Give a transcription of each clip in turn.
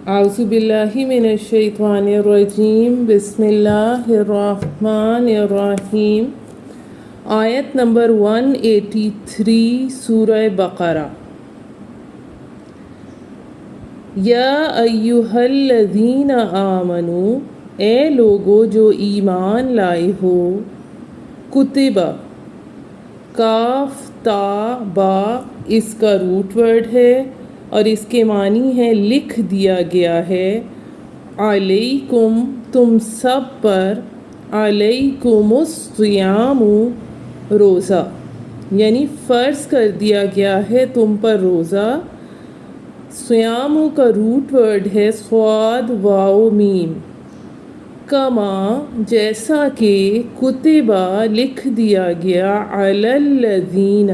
اعوذ باللہ من الشیطان الرجیم بسم اللہ الرحمن الرحیم۔ آیت نمبر 183 سورہ بقرہ۔ یا ایہا الذین آمنوا، اے لوگو جو ایمان لائے ہو، کتبہ، کاف تا با اس کا روٹ ورڈ ہے اور اس کے معنی ہے لکھ دیا گیا ہے، علیکم تم سب پر، علیکم الصیام روزہ، یعنی فرض کر دیا گیا ہے تم پر روزہ۔ صیام کا روٹ ورڈ ہے صاد واو میم، کما جیسا کہ کتبہ لکھ دیا گیا، علی الذین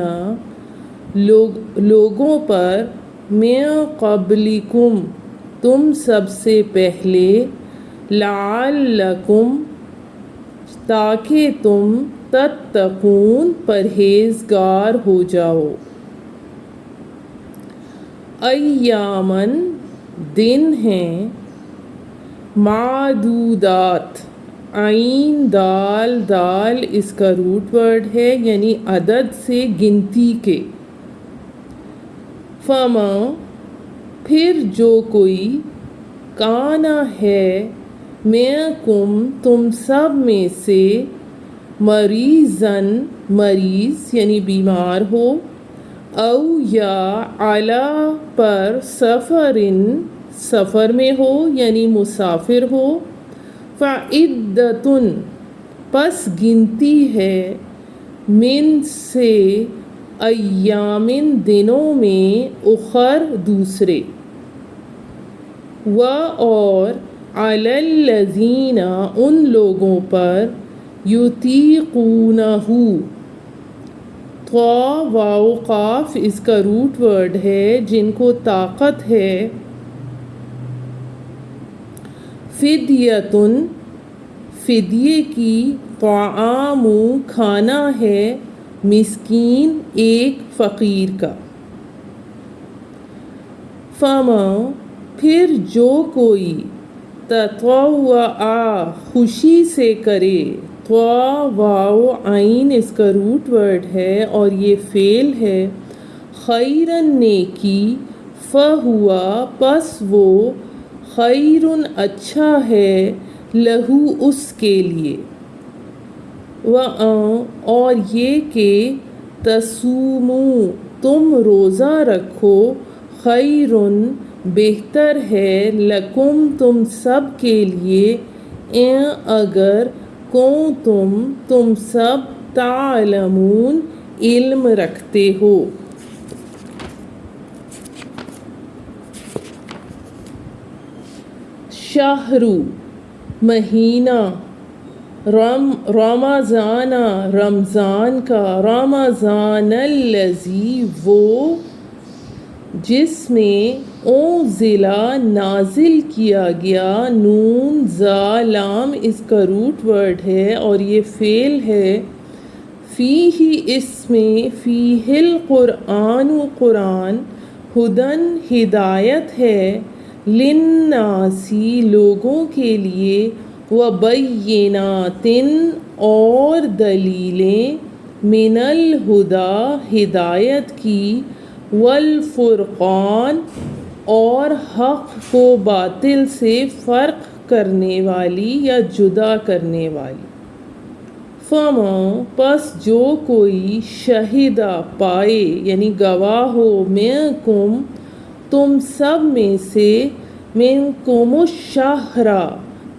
لوگوں پر، من قبلکم تم سب سے پہلے، لعلکم تاکہ تم، تتقون پرہیزگار ہو جاؤ۔ ایامن دن ہیں، معدودات، عین دال دال اس کا روٹ ورڈ ہے، یعنی عدد سے گنتی کے۔ فما پھر جو کوئی، کانا ہے، منکم تم سب میں سے، مریضن مریض یعنی بیمار ہو، او یا علی پر، سفرن سفر میں ہو یعنی مسافر ہو، فعدتن پس گنتی ہے، من سے، ایامن دنوں میں، اخر دوسرے، و اور، علی الذین ان لوگوں پر، یطیقونہ طا واو قاف اس کا روٹ ورڈ ہے جن کو طاقت ہے، فدیتن فدیے کی، طعام کھانا ہے، مسکین ایک فقیر کا۔ فما پھر جو کوئی، تطوع خوشی سے کرے، طا واو عین اس کا روٹ ورڈ ہے اور یہ فعل ہے، خیرن نیکی، فہوا پس وہ، خیرن اچھا ہے، لہو اس کے لیے، اور یہ کہ، تصوموا تم روزہ رکھو، خیرن بہتر ہے، لکم تم سب کے لیے، اگر تم سب، تعلمون علم رکھتے ہو۔ شہر مہینہ، رمضان رمضان کا، رمضان الذی وہ جس میں، انزل نازل کیا گیا، نون زا لام اس کا روٹ ورڈ ہے اور یہ فعل ہے، فیہ اس میں، فیہ القرآن قرآن، ہدن ہدایت ہے، للناسی لوگوں کے لیے، وبینات اور دلیلیں، من الہدی ہدایت کی، والفرقان اور حق کو باطل سے فرق کرنے والی یا جدا کرنے والی۔ فما پس جو کوئی، شہیدہ پائے یعنی گواہ ہو، منکم تم سب میں سے، منکم الشہر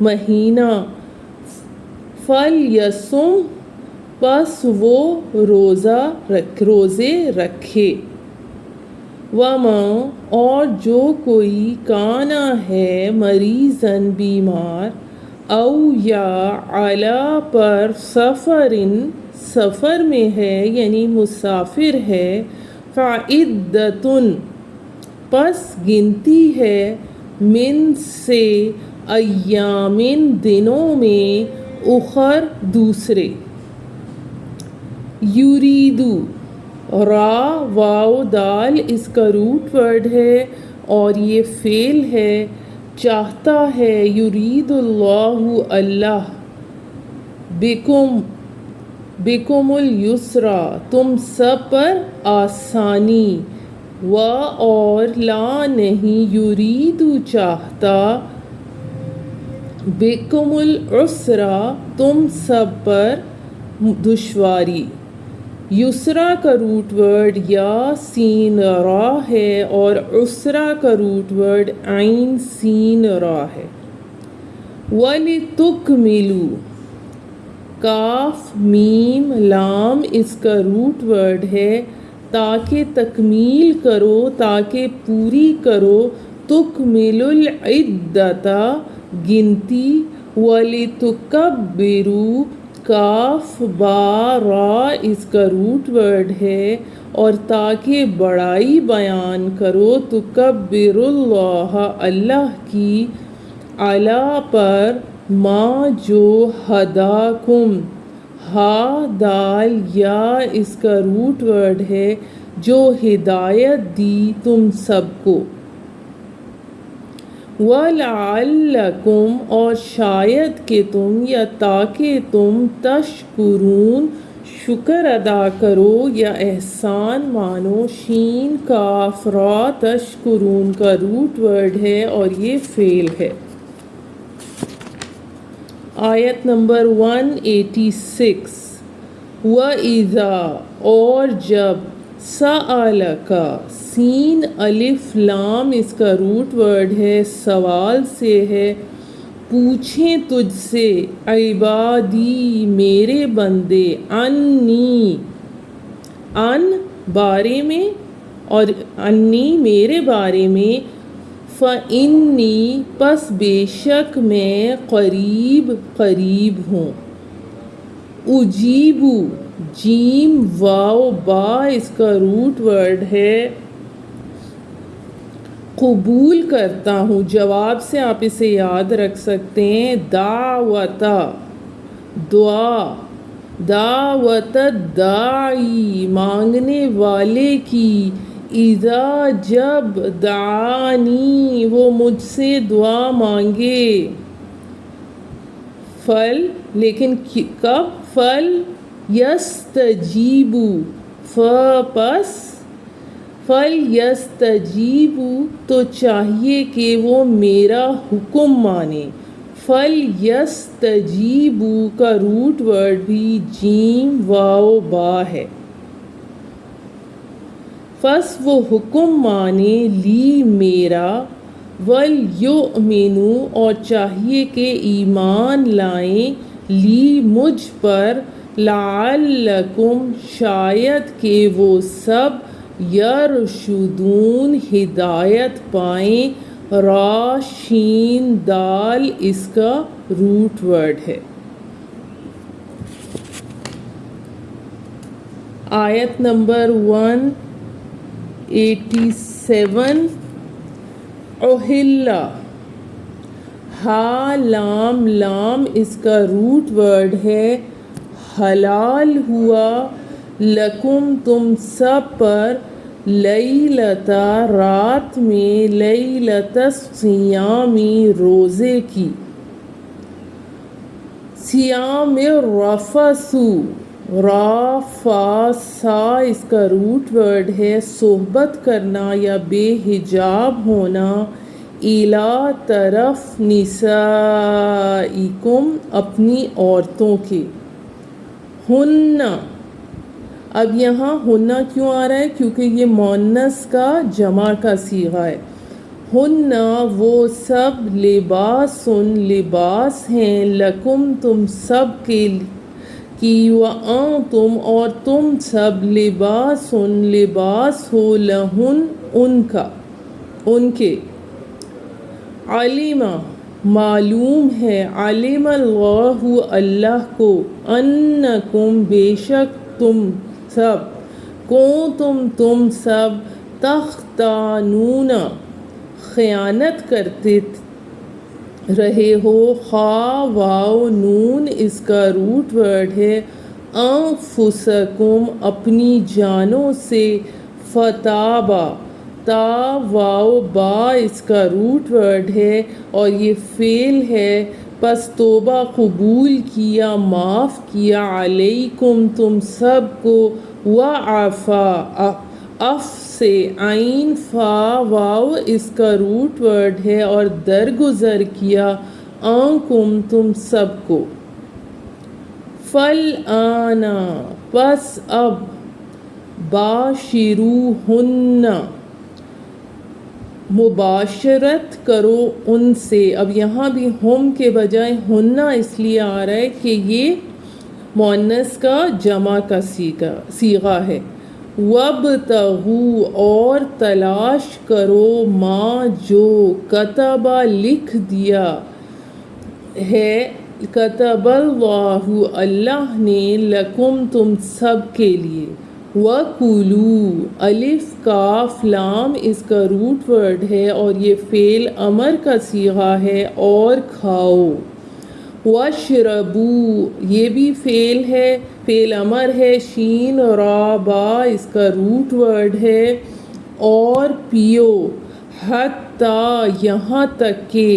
مہینہ، فلیصم پس وہ روزے رکھے، وما اور جو کوئی، کانا ہے، مریضن بیمار، او یا علی پر، سفرن سفر میں ہے یعنی مسافر ہے، فعدتن پس گنتی ہے، من سے، ایامن دنوں میں، اخر دوسرے، یریدو را واو دال اس کا روٹ ورڈ ہے اور یہ فعل ہے، چاہتا ہے، یرید اللہ اللہ، بکم الیسرا تم سب پر آسانی، و اور لا نہیں، یرید چاہتا، بکم العسرا تم سب پر دشواری۔ یسرا کا روٹ ورڈ یا سین را ہے اور عسرا کا روٹ ورڈ عین سین را ہے۔ وَلِتُكْمِلُوا کاف میم لام اس کا روٹ ورڈ ہے، تاکہ تکمیل کرو، تاکہ پوری کرو، تکملوا العدۃ گنتی، وَلِتُكَبِّرُوا کاف با را اس کا روٹ ورڈ ہے اور تاکہ بڑائی بیان کرو، تکبر اللہ اللہ کی، علی پر، ما جو ہداکم، ہا دال یا اس کا روٹ ورڈ ہے، جو ہدایت دی تم سب کو، وَلَعَلَّكُمْ اور شاید کہ تم یا تاکہ تم، تشکرون شکر ادا کرو یا احسان مانو، شین کاف را تشکرون کا روٹ ورڈ ہے اور یہ فعل ہے۔ آیت نمبر 186، وَإِذَا اور جب، سَأَلَكَ سین الف لام اس کا روٹ ورڈ ہے، سوال سے ہے، پوچھیں تجھ سے، عبادی میرے بندے، انی ان بارے میں اور انی میرے بارے میں، فَإِنِّي پس بے شک میں، قریب قریب ہوں، اجیبو جیم واو با اس کا روٹ ورڈ ہے، قبول کرتا ہوں، جواب سے آپ اسے یاد رکھ سکتے ہیں، دعوتا دعا، دعوت الداعی مانگنے والے کی، اذا جب، دعانی وہ مجھ سے دعا مانگے، فل لیکن کب، فل یستجیبو پس، فل یستجیبو تو چاہیے کہ وہ میرا حکم مانے، فل یستجیبو کا روٹ ورڈ بھی جیم واو با ہے، پس وہ حکم مانے، لی میرا، وَلْيُؤْمِنُوا اور چاہیے کہ ایمان لائیں، لی مجھ پر، لَعَلَّكُمْ شاید کہ وہ سب، یرشدون ہدایت پائیں، را شین دال اس کا روٹ ورڈ ہے۔ آیت نمبر 187، احلّ ہا لام لام اس کا روٹ ورڈ ہے، حلال ہوا، لکم تم سب پر، لیلۃ رات میں، لیلۃ الصیام روزے کی، صیام الرفث را فا سا اس کا روٹ ورڈ ہے، صحبت کرنا یا بے حجاب ہونا، الی طرف، نسائکم اپنی عورتوں کے، ہن اب یہاں ہن کیوں آ رہا ہے؟ کیونکہ یہ مؤنث کا جمع کا صیغہ ہے، ہن وہ سب، لباسن لباس ہیں، لکم تم سب کے کی، وانتم اور تم سب، لباسن لباس ہو، لہن ان کا ان کے، علم معلوم ہے، علم اللہ اللہ کو، انکم بے شک تم سب، تم سب، تختانون خیانت کرتے رہے ہو، خا واو نون اس کا روٹ ورڈ ہے، انفسکم اپنی جانوں سے، فتابا تا واو با اس کا روٹ ورڈ ہے اور یہ فعل ہے، پس توبہ قبول کیا، معاف کیا، علیکم تم سب کو، وعفا اف سے عین فا واو اس کا روٹ ورڈ ہے اور درگزر کیا، عنکم تم سب کو۔ فالآن پس اب، باشروہن مباشرت کرو ان سے۔ اب یہاں بھی ہم کے بجائے ہننا اس لیے آ رہا ہے کہ یہ مؤنث کا جمع کا صیغہ ہے۔ وابتغوا اور تلاش کرو، ما جو کتبہ لکھ دیا ہے، کتب اللہ اللہ نے، لکم تم سب کے لیے۔ وَكُلُوا الف کاف لام اس کا روٹ ورڈ ہے اور یہ فعل امر کا صیغہ ہے، اور کھاؤ۔ وَاشْرَبُوا یہ بھی فعل ہے، فعل امر ہے، شین را با اس کا روٹ ورڈ ہے، اور پیو۔ حتیٰ یہاں تک کہ،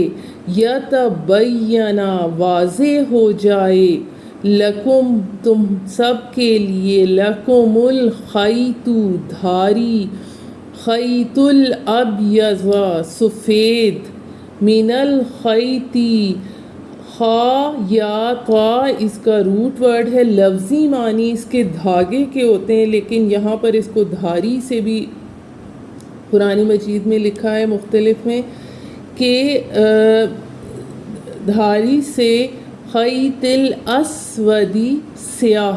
یتبین واضح ہو جائے، لکم تم سب کے لیے، لکم الخیط دھاری، خیط الابیض سفید، من الخیط خا یا طا اس کا روٹ ورڈ ہے، لفظی معنی اس کے دھاگے کے ہوتے ہیں، لیکن یہاں پر اس کو دھاری سے بھی قرآن مجید میں لکھا ہے مختلف میں کہ دھاری سے، خیط الاسودی سیاہ،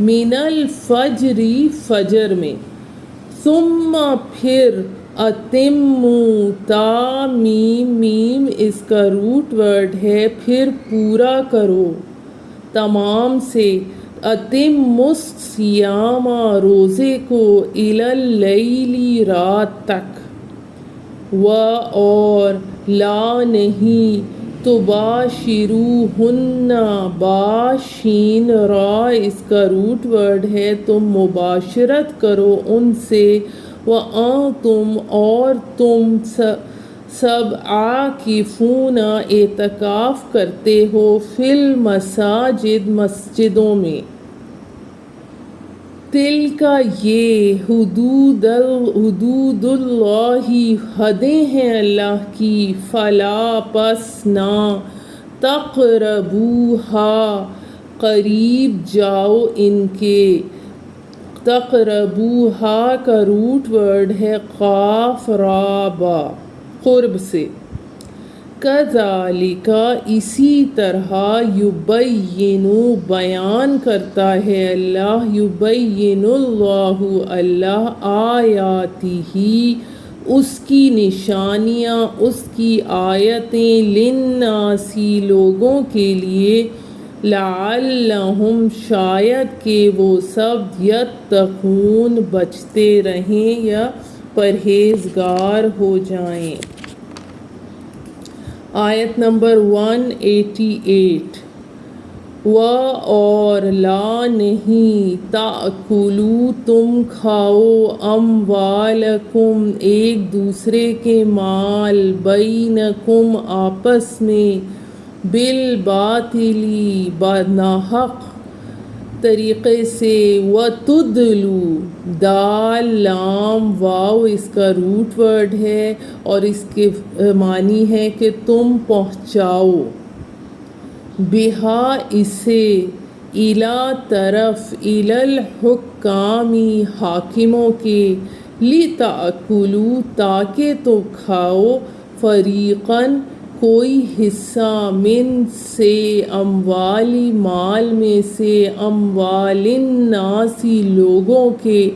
من الفجر فجر میں، ثم پھر، اتموا تا میم میم اس کا روٹ ورڈ ہے، پھر پورا کرو، تمام سے، اتموا الصیام روزے کو، الی اللیل رات تک، و اور، لا نہیں، تباشروہن با شین را اس کا روٹ ورڈ ہے، تم مباشرت کرو ان سے، وانتم اور تم سب عاکفون اعتکاف کرتے ہو، فی المساجد مسجدوں میں۔ تلک یہ، حدود اللہ حدیں ہیں اللہ کی، فلا پس نہ، تقربوہا قریب جاؤ ان کے، تقربوہا کا روٹ ورڈ ہے، قاف را با، قرب سے۔ کذالک اسی طرح، یبین بیان کرتا ہے اللہ، یبین اللہ اللہ، آیاتہ اس کی نشانیاں، اس کی آیتیں، للناس لوگوں کے لیے، لعلہم شاید کہ وہ سب، یتقون بچتے رہیں یا پرہیزگار ہو جائیں۔ آیت نمبر 188، و اور، لا نہیں، تأکلوا تم کھاؤ، اموالکم ایک دوسرے کے مال، بینکم آپس میں، بالباطل ناحق طریقے سے، وتدلوا دال لام واو اس کا روٹ ورڈ ہے اور اس کے معنی ہے کہ تم پہنچاؤ، بہا اسے، الی طرف، الی الحکام حاکموں کے، لتأکلوا تاکہ تم کھاؤ، فریقاً کوئی حصہ، من سے، اموالی مال میں سے، اموال الناس لوگوں کے،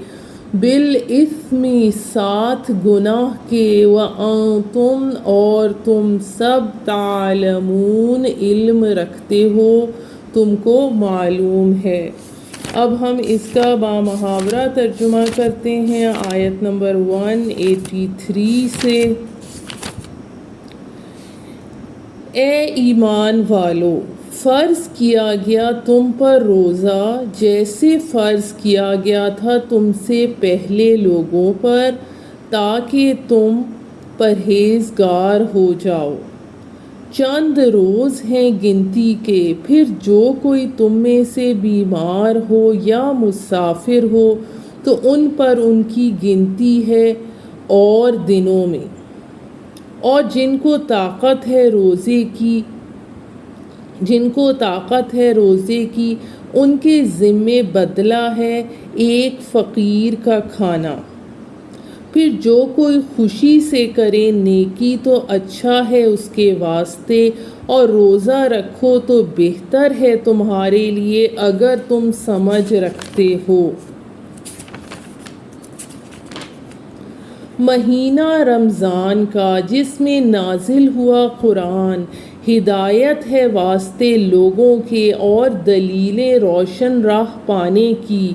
بالاثم ساتھ گناہ کے، وانتم اور تم سب، تعلمون علم رکھتے ہو، تم کو معلوم ہے۔ اب ہم اس کا بامحاورہ ترجمہ کرتے ہیں آیت نمبر 183 سے۔ اے ایمان والو، فرض کیا گیا تم پر روزہ جیسے فرض کیا گیا تھا تم سے پہلے لوگوں پر، تاکہ تم پرہیزگار ہو جاؤ۔ چند روز ہیں گنتی کے، پھر جو کوئی تم میں سے بیمار ہو یا مسافر ہو تو ان پر ان کی گنتی ہے اور دنوں میں، اور جن کو طاقت ہے روزے کی ان کے ذمے بدلہ ہے ایک فقیر کا کھانا۔ پھر جو کوئی خوشی سے کرے نیکی تو اچھا ہے اس کے واسطے، اور روزہ رکھو تو بہتر ہے تمہارے لیے اگر تم سمجھ رکھتے ہو۔ مہینہ رمضان کا جس میں نازل ہوا قرآن ہدایت ہے واسطے لوگوں کے اور دلیلیں روشن راہ پانے کی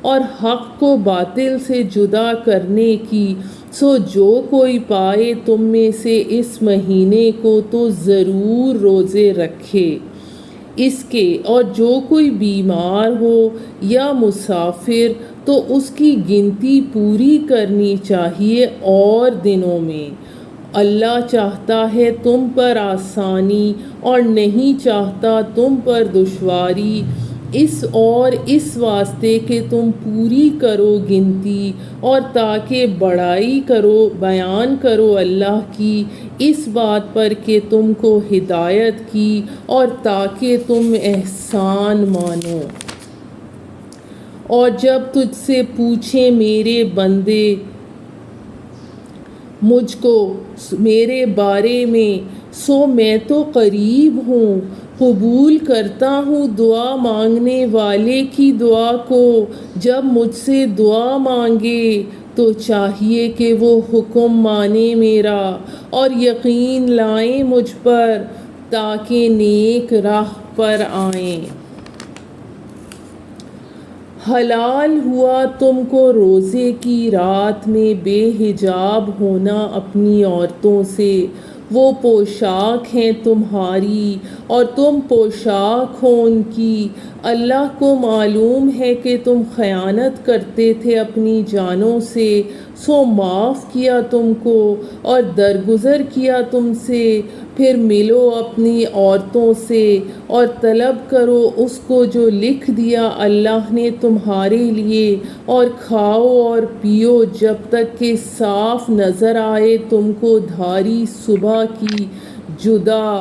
اور حق کو باطل سے جدا کرنے کی، سو جو کوئی پائے تم میں سے اس مہینے کو تو ضرور روزے رکھے اس کے، اور جو کوئی بیمار ہو یا مسافر تو اس کی گنتی پوری کرنی چاہیے اور دنوں میں۔ اللہ چاہتا ہے تم پر آسانی اور نہیں چاہتا تم پر دشواری، اس واسطے کہ تم پوری کرو گنتی اور تاکہ بڑائی بیان کرو اللہ کی اس بات پر کہ تم کو ہدایت کی اور تاکہ تم احسان مانو۔ اور جب تجھ سے پوچھیں میرے بندے مجھ کو میرے بارے میں، سو میں تو قریب ہوں، قبول کرتا ہوں دعا مانگنے والے کی دعا کو۔ جب مجھ سے دعا مانگے تو چاہیے کہ وہ حکم مانے میرا اور یقین لائیں مجھ پر تاکہ نیک راہ پر آئیں۔ حلال ہوا تم کو روزے کی رات میں بے حجاب ہونا اپنی عورتوں سے، وہ پوشاک ہیں تمہاری اور تم پوشاک ہو ان کی۔ اللہ کو معلوم ہے کہ تم خیانت کرتے تھے اپنی جانوں سے، سو معاف کیا تم کو اور درگزر کیا تم سے۔ پھر ملو اپنی عورتوں سے اور طلب کرو اس کو جو لکھ دیا اللہ نے تمہارے لیے، اور کھاؤ اور پیو جب تک کہ صاف نظر آئے تم کو دھاری صبح کی جدا،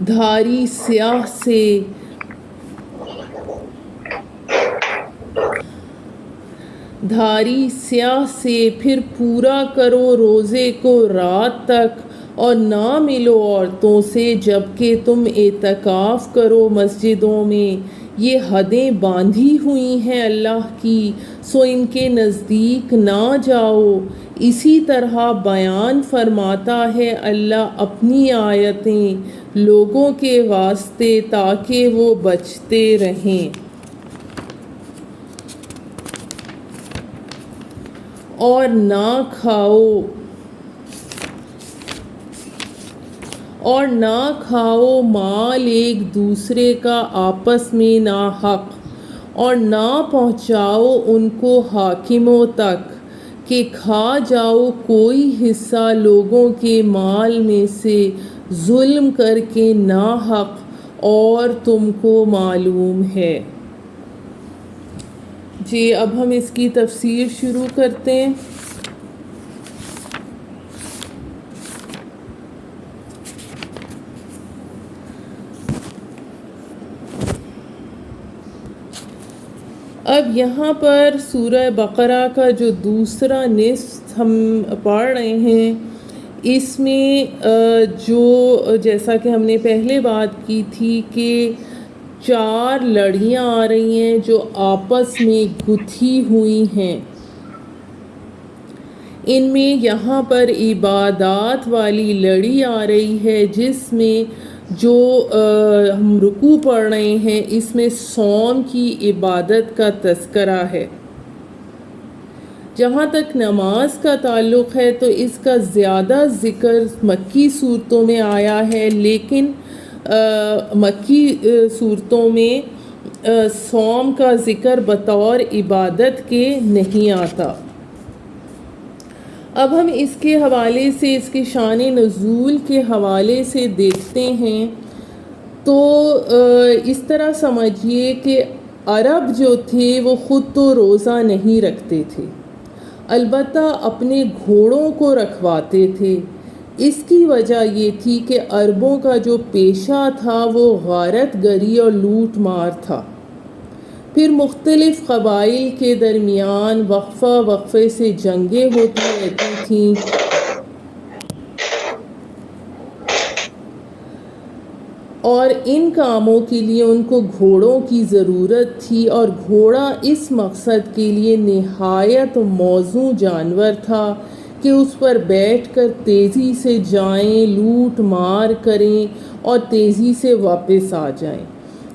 دھاری سیاہ سے۔ پھر پورا کرو روزے کو رات تک اور نہ ملو عورتوں سے جبکہ تم اعتکاف کرو مسجدوں میں۔ یہ حدیں باندھی ہوئی ہیں اللہ کی، سو ان کے نزدیک نہ جاؤ۔ اسی طرح بیان فرماتا ہے اللہ اپنی آیتیں لوگوں کے واسطے تاکہ وہ بچتے رہیں۔ اور نہ کھاؤ مال ایک دوسرے کا آپس میں ناحق، اور نہ پہنچاؤ ان کو حاکموں تک کہ کھا جاؤ کوئی حصہ لوگوں کے مال میں سے ظلم کر کے ناحق، اور تم کو معلوم ہے۔ جی اب ہم اس کی تفسیر شروع کرتے ہیں۔ اب یہاں پر سورہ بقرہ کا جو دوسرا نصف ہم پڑھ رہے ہیں، اس میں جیسا کہ ہم نے پہلے بات کی تھی کہ 4 لڑیاں آ رہی ہیں جو آپس میں گتھی ہوئی ہیں۔ ان میں یہاں پر عبادات والی لڑی آ رہی ہے جس میں جو ہم رکوع پڑھ رہے ہیں اس میں صوم کی عبادت کا تذکرہ ہے۔ جہاں تک نماز کا تعلق ہے تو اس کا زیادہ ذکر مکی صورتوں میں آیا ہے، لیکن مکی صورتوں میں صوم کا ذکر بطور عبادت کے نہیں آتا۔ اب ہم اس کے حوالے سے، اس کے شان نزول کے حوالے سے دیکھتے ہیں تو اس طرح سمجھیے کہ عرب جو تھے وہ خود تو روزہ نہیں رکھتے تھے، البتہ اپنے گھوڑوں کو رکھواتے تھے۔ اس کی وجہ یہ تھی کہ عربوں کا جو پیشہ تھا وہ غارت گری اور لوٹ مار تھا۔ پھر مختلف قبائل کے درمیان وقفے سے جنگیں ہوتی رہتی تھیں، اور ان کاموں کے لیے ان کو گھوڑوں کی ضرورت تھی، اور گھوڑا اس مقصد کے لیے نہایت موزوں جانور تھا کہ اس پر بیٹھ کر تیزی سے جائیں، لوٹ مار کریں اور تیزی سے واپس آ جائیں۔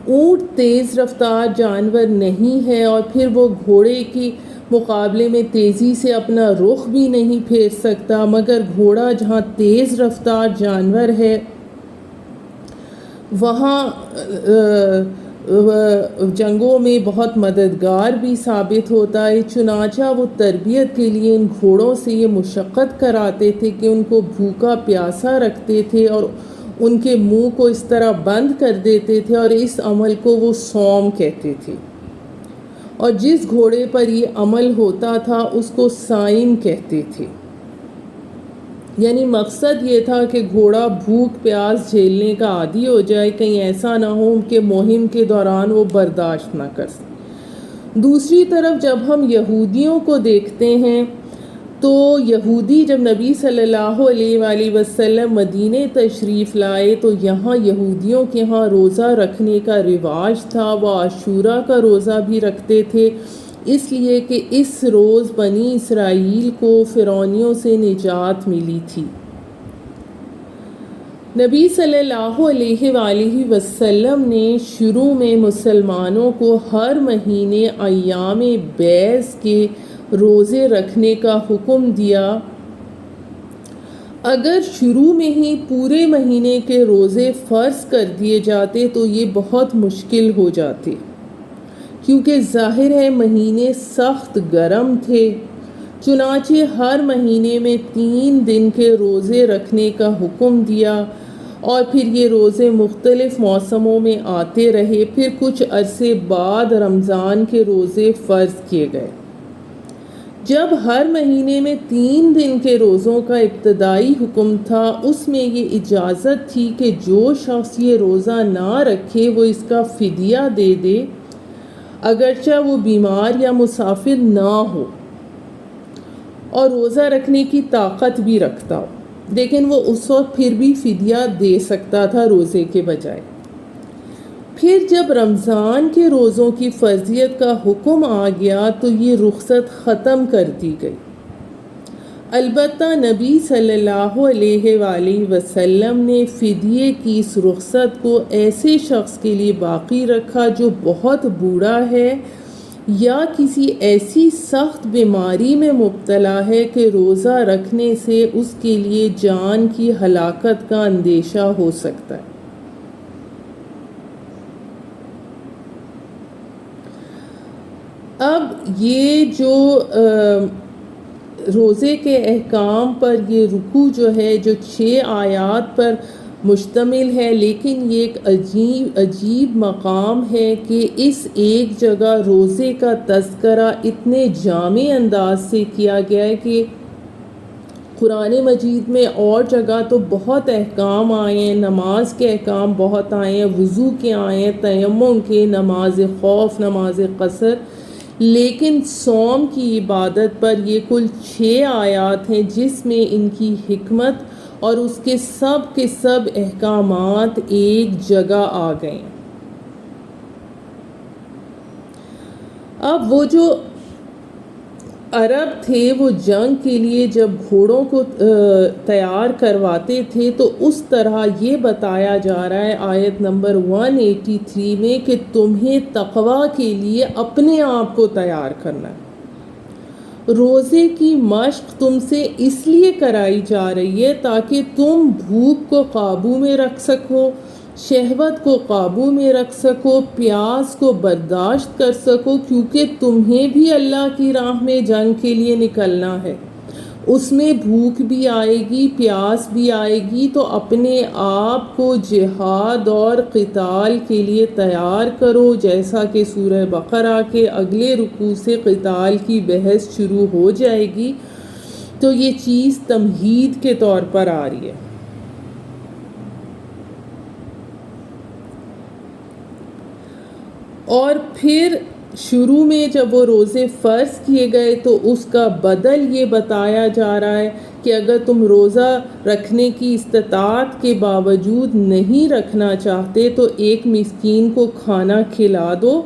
اونٹ تیز رفتار جانور نہیں ہے، اور پھر وہ گھوڑے کے مقابلے میں تیزی سے اپنا رخ بھی نہیں پھیر سکتا، مگر گھوڑا جہاں تیز رفتار جانور ہے وہاں جنگوں میں بہت مددگار بھی ثابت ہوتا ہے۔ چنانچہ وہ تربیت کے لیے ان گھوڑوں سے یہ مشقت کراتے تھے کہ ان کو بھوکا پیاسا رکھتے تھے اور ان کے منہ کو اس طرح بند کر دیتے تھے، اور اس عمل کو وہ صوم کہتے تھے، اور جس گھوڑے پر یہ عمل ہوتا تھا اس کو صائم کہتے تھے۔ یعنی مقصد یہ تھا کہ گھوڑا بھوک پیاس جھیلنے کا عادی ہو جائے، کہیں ایسا نہ ہو کہ مہم کے دوران وہ برداشت نہ کر سکے۔ دوسری طرف جب ہم یہودیوں کو دیکھتے ہیں تو یہودی جب نبی صلی اللہ علیہ وآلہ وسلم مدینہ تشریف لائے تو یہاں یہودیوں کے ہاں روزہ رکھنے کا رواج تھا۔ وہ عاشورہ کا روزہ بھی رکھتے تھے، اس لیے کہ اس روز بنی اسرائیل کو فرعونیوں سے نجات ملی تھی۔ نبی صلی اللہ علیہ وآلہ وسلم نے شروع میں مسلمانوں کو ہر مہینے ایام بیض کے روزے رکھنے کا حکم دیا۔ اگر شروع میں ہی پورے مہینے کے روزے فرض کر دیے جاتے تو یہ بہت مشکل ہو جاتے، کیونکہ ظاہر ہے مہینے سخت گرم تھے۔ چنانچہ ہر مہینے میں 3 دن کے روزے رکھنے کا حکم دیا، اور پھر یہ روزے مختلف موسموں میں آتے رہے۔ پھر کچھ عرصے بعد رمضان کے روزے فرض کیے گئے۔ جب ہر مہینے میں 3 دن کے روزوں کا ابتدائی حکم تھا، اس میں یہ اجازت تھی کہ جو شخص یہ روزہ نہ رکھے وہ اس کا فدیہ دے دے، اگرچہ وہ بیمار یا مسافر نہ ہو اور روزہ رکھنے کی طاقت بھی رکھتا ہو، لیکن وہ اس وقت پھر بھی فدیہ دے سکتا تھا روزے کے بجائے۔ پھر جب رمضان کے روزوں کی فرضیت کا حکم آ گیا تو یہ رخصت ختم کر دی گئی۔ البتہ نبی صلی اللہ علیہ وآلہ وسلم نے فدیے کی اس رخصت کو ایسے شخص کے لیے باقی رکھا جو بہت بوڑھا ہے یا کسی ایسی سخت بیماری میں مبتلا ہے کہ روزہ رکھنے سے اس کے لیے جان کی ہلاکت کا اندیشہ ہو سکتا ہے۔ اب یہ جو روزے کے احکام پر یہ رکوع جو ہے جو 6 آیات پر مشتمل ہے، لیکن یہ ایک عجیب مقام ہے کہ اس ایک جگہ روزے کا تذکرہ اتنے جامع انداز سے کیا گیا ہے کہ قرآن مجید میں اور جگہ تو بہت احکام آئے ہیں، نماز کے احکام بہت آئے ہیں، وضو کے آئے ہیں، تیمم کے، نماز خوف، نماز قصر، لیکن صوم کی عبادت پر یہ کل 6 آیات ہیں جس میں ان کی حکمت اور اس کے سب احکامات ایک جگہ آ گئے۔ اب وہ جو عرب تھے وہ جنگ کے لیے جب گھوڑوں کو تیار کرواتے تھے تو اس طرح یہ بتایا جا رہا ہے آیت نمبر 183 میں کہ تمہیں تقویٰ کے لیے اپنے آپ کو تیار کرنا ہے۔ روزے کی مشق تم سے اس لیے کرائی جا رہی ہے تاکہ تم بھوک کو قابو میں رکھ سکو شہوت کو قابو میں رکھ سکو، پیاس کو برداشت کر سکو، کیونکہ تمہیں بھی اللہ کی راہ میں جنگ کے لیے نکلنا ہے۔ اس میں بھوک بھی آئے گی، پیاس بھی آئے گی، تو اپنے آپ کو جہاد اور قتال کے لیے تیار کرو، جیسا کہ سورہ بقرہ کے اگلے رکوع سے قتال کی بحث شروع ہو جائے گی۔ تو یہ چیز تمہید کے طور پر آ رہی ہے۔ اور پھر شروع میں جب وہ روزے فرض کیے گئے تو اس کا بدل یہ بتایا جا رہا ہے کہ اگر تم روزہ رکھنے کی استطاعت کے باوجود نہیں رکھنا چاہتے تو ایک مسکین کو کھانا کھلا دو۔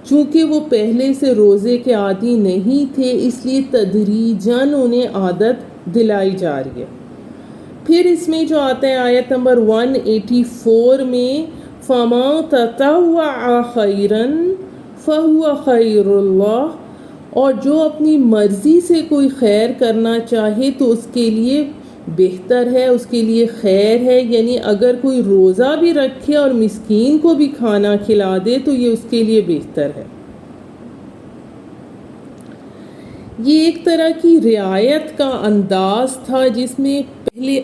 چونکہ وہ پہلے سے روزے کے عادی نہیں تھے، اس لیے تدریجاً انہیں عادت دلائی جا رہی ہے۔ پھر اس میں جو آتا ہے آیت نمبر 184 میں، فَمَن تَطَوَّعَ خَيْرًا فَهُوَ خَيْرٌ لَّهُ، اور جو اپنی مرضی سے کوئی خیر کرنا چاہے تو اس کے لیے بہتر ہے، اس کے لیے خیر ہے۔ یعنی اگر کوئی روزہ بھی رکھے اور مسکین کو بھی کھانا کھلا دے تو یہ اس کے لیے بہتر ہے۔ یہ ایک طرح کی رعایت کا انداز تھا جس میں پہلے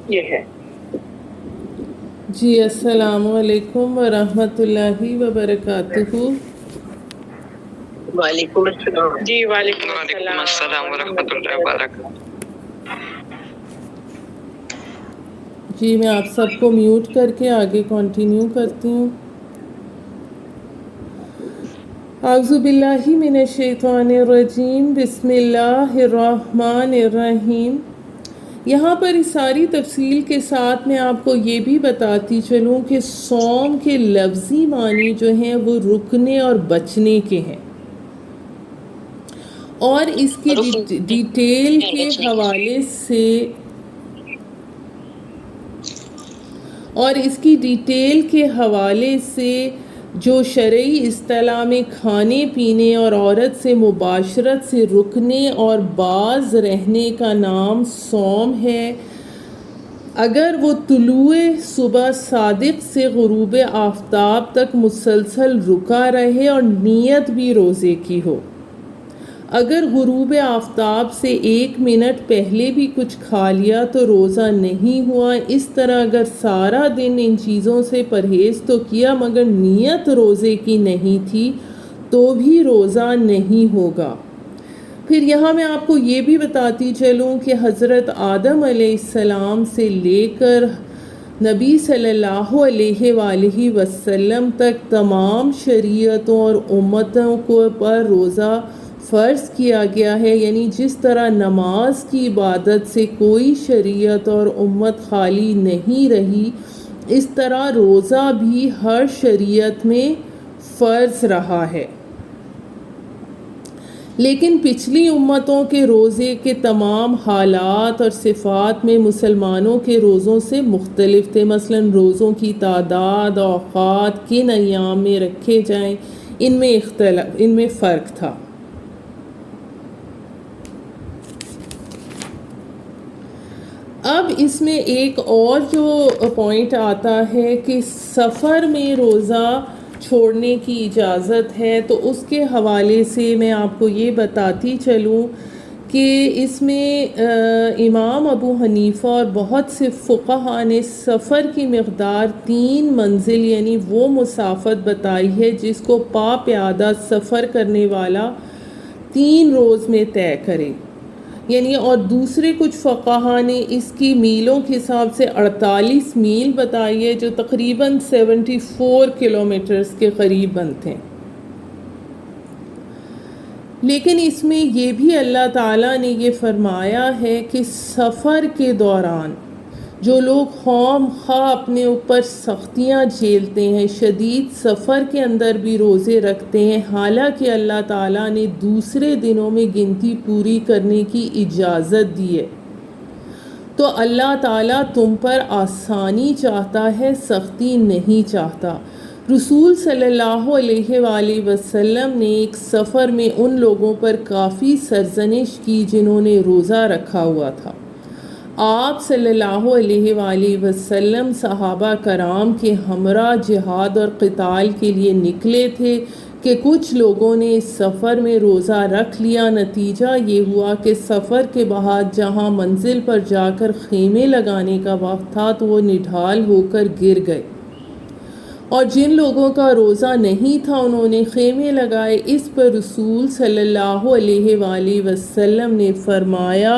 یہ ہے۔ جی السلام علیکم ورحمۃ اللہ وبرکاتہ۔ وعلیکم السلام۔ جی وعلیکم السلام ورحمۃ اللہ وبرکاتہ۔ جی میں آپ سب کو میوٹ کر کے آگے کنٹینیو کرتی ہوں۔ اعوذ باللہ من الشیطان الرجیم، بسم اللہ الرحمن الرحیم۔ یہاں پر اس ساری تفصیل کے ساتھ میں آپ کو یہ بھی بتاتی چلوں کہ صوم کے لفظی معنی جو ہیں وہ رکنے اور بچنے کے ہیں، اور اس کی ڈیٹیل کے حوالے سے جو شرعی اصطلاح میں کھانے پینے اور عورت سے مباشرت سے رکنے اور باز رہنے کا نام صوم ہے، اگر وہ طلوع صبح صادق سے غروب آفتاب تک مسلسل رکا رہے اور نیت بھی روزے کی ہو۔ اگر غروب آفتاب سے 1 منٹ پہلے بھی کچھ کھا لیا تو روزہ نہیں ہوا۔ اس طرح اگر سارا دن ان چیزوں سے پرہیز تو کیا مگر نیت روزے کی نہیں تھی تو بھی روزہ نہیں ہوگا۔ پھر یہاں میں آپ کو یہ بھی بتاتی چلوں کہ حضرت آدم علیہ السلام سے لے کر نبی صلی اللہ علیہ وآلہ وسلم تک تمام شریعتوں اور امتوں کو پر روزہ فرض کیا گیا ہے۔ یعنی جس طرح نماز کی عبادت سے کوئی شریعت اور امت خالی نہیں رہی، اس طرح روزہ بھی ہر شریعت میں فرض رہا ہے۔ لیکن پچھلی امتوں کے روزے کے تمام حالات اور صفات میں مسلمانوں کے روزوں سے مختلف تھے۔ مثلاً روزوں کی تعداد، اوقات، کن ایام میں رکھے جائیں، ان میں فرق تھا۔ اب اس میں ایک اور جو پوائنٹ آتا ہے کہ سفر میں روزہ چھوڑنے کی اجازت ہے، تو اس کے حوالے سے میں آپ کو یہ بتاتی چلوں کہ اس میں امام ابو حنیفہ اور بہت سے فقہا نے سفر کی مقدار 3 منزل یعنی وہ مسافت بتائی ہے جس کو پیادہ سفر کرنے والا 3 روز میں طے کرے۔ یعنی اور دوسرے کچھ فقہا نے اس کی میلوں کے حساب سے 48 میل بتائی ہے، جو تقریباً 74 کلومیٹرز کے قریب بنتے ہیں۔ لیکن اس میں یہ بھی اللہ تعالیٰ نے یہ فرمایا ہے کہ سفر کے دوران جو لوگ خام خواہ اپنے اوپر سختیاں جھیلتے ہیں، شدید سفر کے اندر بھی روزے رکھتے ہیں، حالانکہ اللہ تعالیٰ نے دوسرے دنوں میں گنتی پوری کرنے کی اجازت دی ہے، تو اللہ تعالیٰ تم پر آسانی چاہتا ہے، سختی نہیں چاہتا۔ رسول صلی اللہ علیہ وآلہ وسلم نے ایک سفر میں ان لوگوں پر کافی سرزنش کی جنہوں نے روزہ رکھا ہوا تھا۔ آپ صلی اللہ علیہ وآلہ وسلم صحابہ کرام کے ہمراہ جہاد اور قتال کے لیے نکلے تھے کہ کچھ لوگوں نے اس سفر میں روزہ رکھ لیا۔ نتیجہ یہ ہوا کہ سفر کے بعد جہاں منزل پر جا کر خیمے لگانے کا وقت تھا تو وہ نڈھال ہو کر گر گئے، اور جن لوگوں کا روزہ نہیں تھا انہوں نے خیمے لگائے۔ اس پر رسول صلی اللہ علیہ وآلہ وسلم نے فرمایا،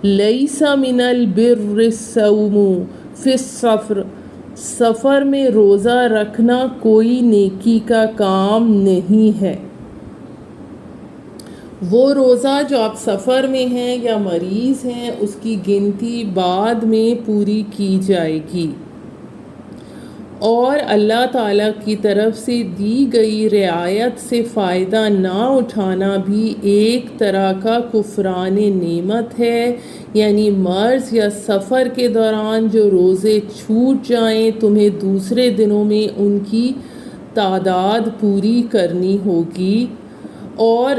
لیس من البر الصوم فی السفر، سفر میں روزہ رکھنا کوئی نیکی کا کام نہیں ہے۔ وہ روزہ جو آپ سفر میں ہیں یا مریض ہیں اس کی گنتی بعد میں پوری کی جائے گی، اور اللہ تعالیٰ کی طرف سے دی گئی رعایت سے فائدہ نہ اٹھانا بھی ایک طرح کا کفران نعمت ہے۔ یعنی مرض یا سفر کے دوران جو روزے چھوٹ جائیں تمہیں دوسرے دنوں میں ان کی تعداد پوری کرنی ہوگی۔ اور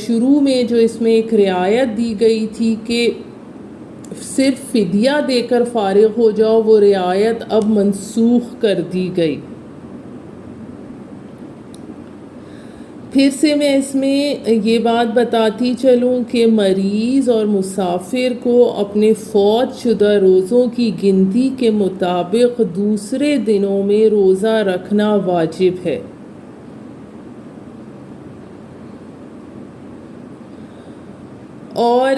شروع میں جو اس میں ایک رعایت دی گئی تھی کہ صرف فدیہ دے کر فارغ ہو جاؤ، وہ رعایت اب منسوخ کر دی گئی۔ پھر سے میں اس میں یہ بات بتاتی چلوں کہ مریض اور مسافر کو اپنے فوت شدہ روزوں کی گنتی کے مطابق دوسرے دنوں میں روزہ رکھنا واجب ہے۔ اور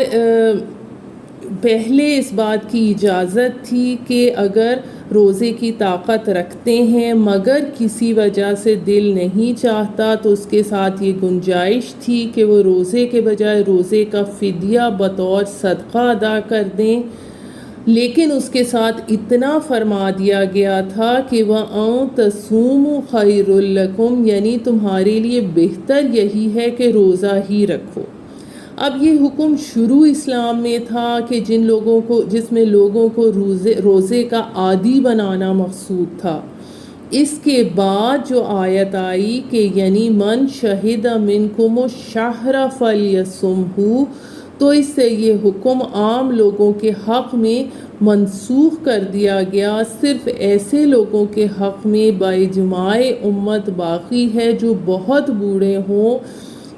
پہلے اس بات کی اجازت تھی کہ اگر روزے کی طاقت رکھتے ہیں مگر کسی وجہ سے دل نہیں چاہتا تو اس کے ساتھ یہ گنجائش تھی کہ وہ روزے کے بجائے روزے کا فدیہ بطور صدقہ ادا کر دیں، لیکن اس کے ساتھ اتنا فرما دیا گیا تھا کہ وَأَن تَصُومُوا خَيْرٌ لَكُمْ، یعنی تمہارے لیے بہتر یہی ہے کہ روزہ ہی رکھو۔ اب یہ حکم شروع اسلام میں تھا کہ جس میں لوگوں کو روزے کا عادی بنانا مقصود تھا۔ اس کے بعد جو آیت آئی کہ یعنی من شہد منکم الشہر فلیصمہ، تو اس سے یہ حکم عام لوگوں کے حق میں منسوخ کر دیا گیا۔ صرف ایسے لوگوں کے حق میں باجماع امت باقی ہے جو بہت بوڑھے ہوں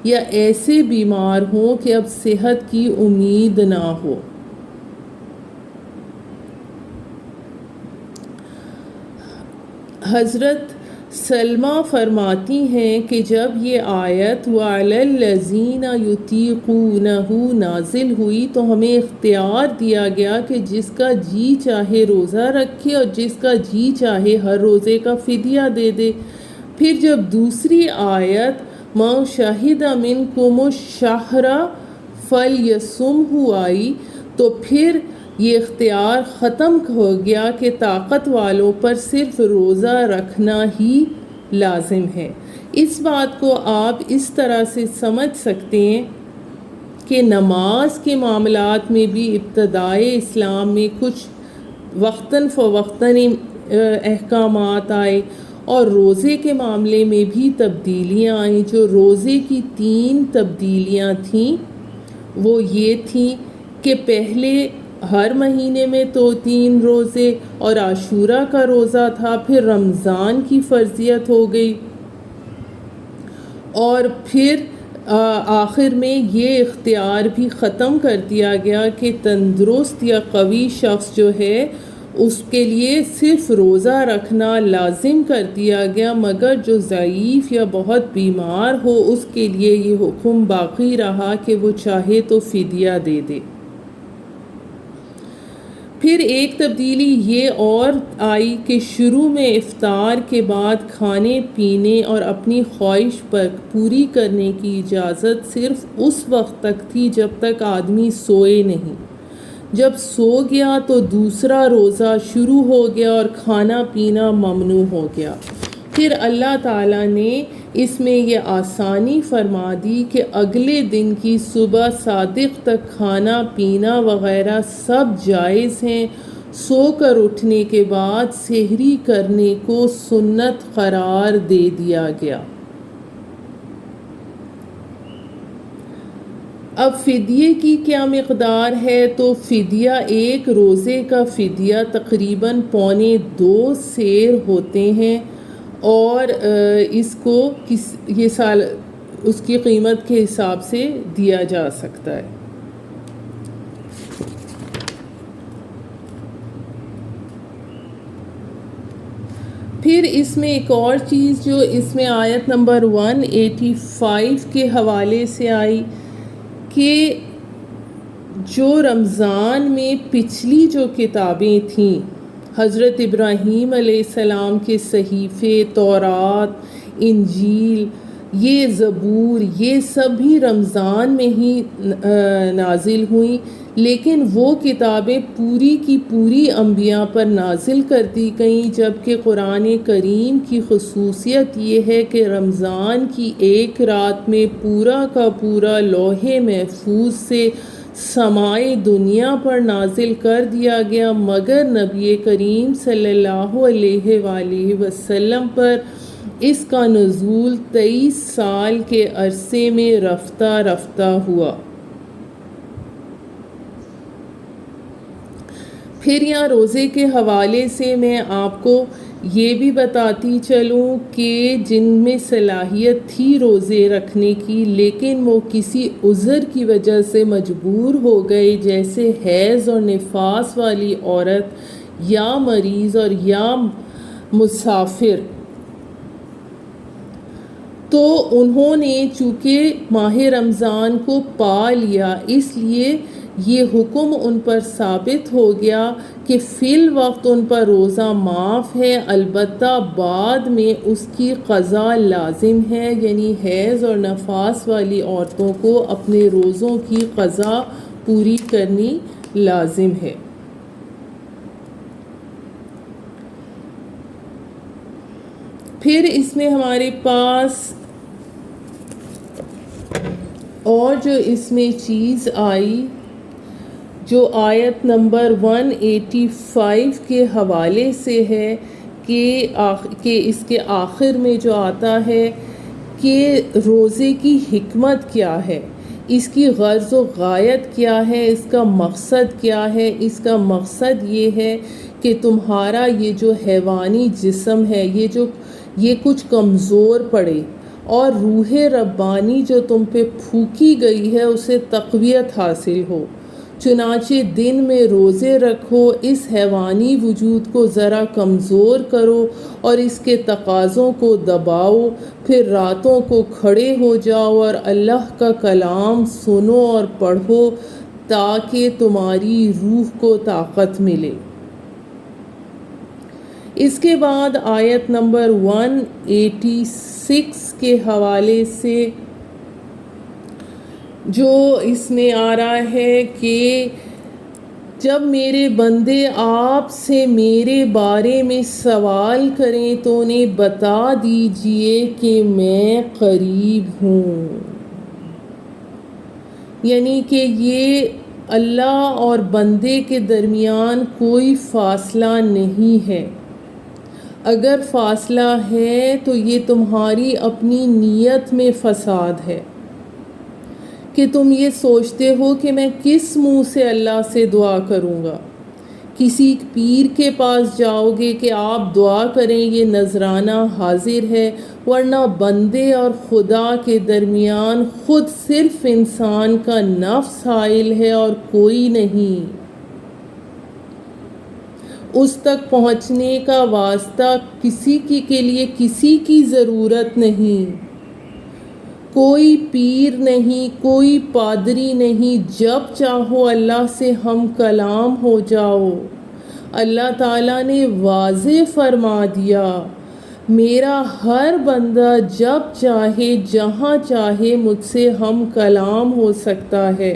یا ایسے بیمار ہوں کہ اب صحت کی امید نہ ہو۔ حضرت سلمہ فرماتی ہیں کہ جب یہ آیت وَعَلَى الَّذِينَ يُطِيقُونَهُ نازل ہوئی تو ہمیں اختیار دیا گیا کہ جس کا جی چاہے روزہ رکھے اور جس کا جی چاہے ہر روزے کا فدیہ دے دے۔ پھر جب دوسری آیت مَن شَہِدَ مِنکُمُ الشَّہْرَ فَلْیَصُمْہُ آئی تو پھر یہ اختیار ختم ہو گیا کہ طاقت والوں پر صرف روزہ رکھنا ہی لازم ہے۔ اس بات کو آپ اس طرح سے سمجھ سکتے ہیں کہ نماز کے معاملات میں بھی ابتدائے اسلام میں کچھ وقتاً فوقتاً احکامات آئے، اور روزے کے معاملے میں بھی تبدیلیاں آئیں۔ جو روزے کی 3 تبدیلیاں تھیں وہ یہ تھیں کہ پہلے ہر مہینے میں تو 3 روزے اور عاشورہ کا روزہ تھا، پھر رمضان کی فرضیت ہو گئی، اور پھر آخر میں یہ اختیار بھی ختم کر دیا گیا کہ تندرست یا قوی شخص جو ہے اس کے لیے صرف روزہ رکھنا لازم کر دیا گیا، مگر جو ضعیف یا بہت بیمار ہو اس کے لیے یہ حکم باقی رہا کہ وہ چاہے تو فدیہ دے دے۔ پھر ایک تبدیلی یہ اور آئی کہ شروع میں افطار کے بعد کھانے پینے اور اپنی خواہش پر پوری کرنے کی اجازت صرف اس وقت تک تھی جب تک آدمی سوئے نہیں۔ جب سو گیا تو دوسرا روزہ شروع ہو گیا اور کھانا پینا ممنوع ہو گیا۔ پھر اللہ تعالیٰ نے اس میں یہ آسانی فرما دی کہ اگلے دن کی صبح صادق تک کھانا پینا وغیرہ سب جائز ہیں۔ سو کر اٹھنے کے بعد سحری کرنے کو سنت قرار دے دیا گیا۔ اب فدیے کی کیا مقدار ہے؟ تو فدیہ ایک روزے کا فدیہ تقریباً 2.25 سیر ہوتے ہیں، اور اس کو یہ سال اس کی قیمت کے حساب سے دیا جا سکتا ہے۔ پھر اس میں ایک اور چیز جو اس میں آیت نمبر 185 کے حوالے سے آئی کہ جو رمضان میں پچھلی جو کتابیں تھیں، حضرت ابراہیم علیہ السلام کے صحیفے، تورات، انجیل، یہ زبور، یہ سب بھی رمضان میں ہی نازل ہوئیں، لیکن وہ کتابیں پوری کی پوری انبیاء پر نازل کر دی گئیں، جبکہ قرآن کریم کی خصوصیت یہ ہے کہ رمضان کی ایک رات میں پورا کا پورا لوح محفوظ سے سمائے دنیا پر نازل کر دیا گیا، مگر نبی کریم صلی اللہ علیہ وآلہ وسلم پر اس کا نزول 23 سال کے عرصے میں رفتہ رفتہ ہوا۔ پھر یہاں روزے کے حوالے سے میں آپ کو یہ بھی بتاتی چلوں کہ جن میں صلاحیت تھی روزے رکھنے کی لیکن وہ کسی عذر کی وجہ سے مجبور ہو گئے، جیسے حیض اور نفاس والی عورت یا مریض اور یا مسافر، تو انہوں نے چونکہ ماہ رمضان کو پا لیا، اس لیے یہ حکم ان پر ثابت ہو گیا کہ فی الوقت ان پر روزہ معاف ہے، البتہ بعد میں اس کی قضا لازم ہے، یعنی حیض اور نفاس والی عورتوں کو اپنے روزوں کی قضا پوری کرنی لازم ہے۔ پھر اس میں ہمارے پاس اور جو اس میں چیز آئی جو آیت نمبر 185 کے حوالے سے ہے کہ اس کے آخر میں جو آتا ہے کہ روزے کی حکمت کیا ہے، اس کی غرض و غایت کیا ہے، اس کا مقصد کیا ہے۔ اس کا مقصد یہ ہے کہ تمہارا یہ جو حیوانی جسم ہے یہ کچھ کمزور پڑے اور روح ربانی جو تم پہ پھونکی گئی ہے اسے تقویت حاصل ہو۔ چنانچہ دن میں روزے رکھو، اس حیوانی وجود کو ذرا کمزور کرو اور اس کے تقاضوں کو دباؤ، پھر راتوں کو کھڑے ہو جاؤ اور اللہ کا کلام سنو اور پڑھو تاکہ تمہاری روح کو طاقت ملے۔ اس کے بعد آیت نمبر 186 کے حوالے سے جو اس میں آ رہا ہے کہ جب میرے بندے آپ سے میرے بارے میں سوال کریں تو انہیں بتا دیجئے کہ میں قریب ہوں، یعنی کہ یہ اللہ اور بندے کے درمیان کوئی فاصلہ نہیں ہے۔ اگر فاصلہ ہے تو یہ تمہاری اپنی نیت میں فساد ہے کہ تم یہ سوچتے ہو کہ میں کس منہ سے اللہ سے دعا کروں گا۔ کسی پیر کے پاس جاؤ گے کہ آپ دعا کریں، یہ نذرانہ حاضر ہے، ورنہ بندے اور خدا کے درمیان خود صرف انسان کا نفس حائل ہے اور کوئی نہیں۔ اس تک پہنچنے کا واسطہ کسی کے لیے کسی کی ضرورت نہیں۔ کوئی پیر نہیں، کوئی پادری نہیں، جب چاہو اللہ سے ہم کلام ہو جاؤ۔ اللہ تعالیٰ نے واضح فرما دیا، میرا ہر بندہ جب چاہے جہاں چاہے مجھ سے ہم کلام ہو سکتا ہے۔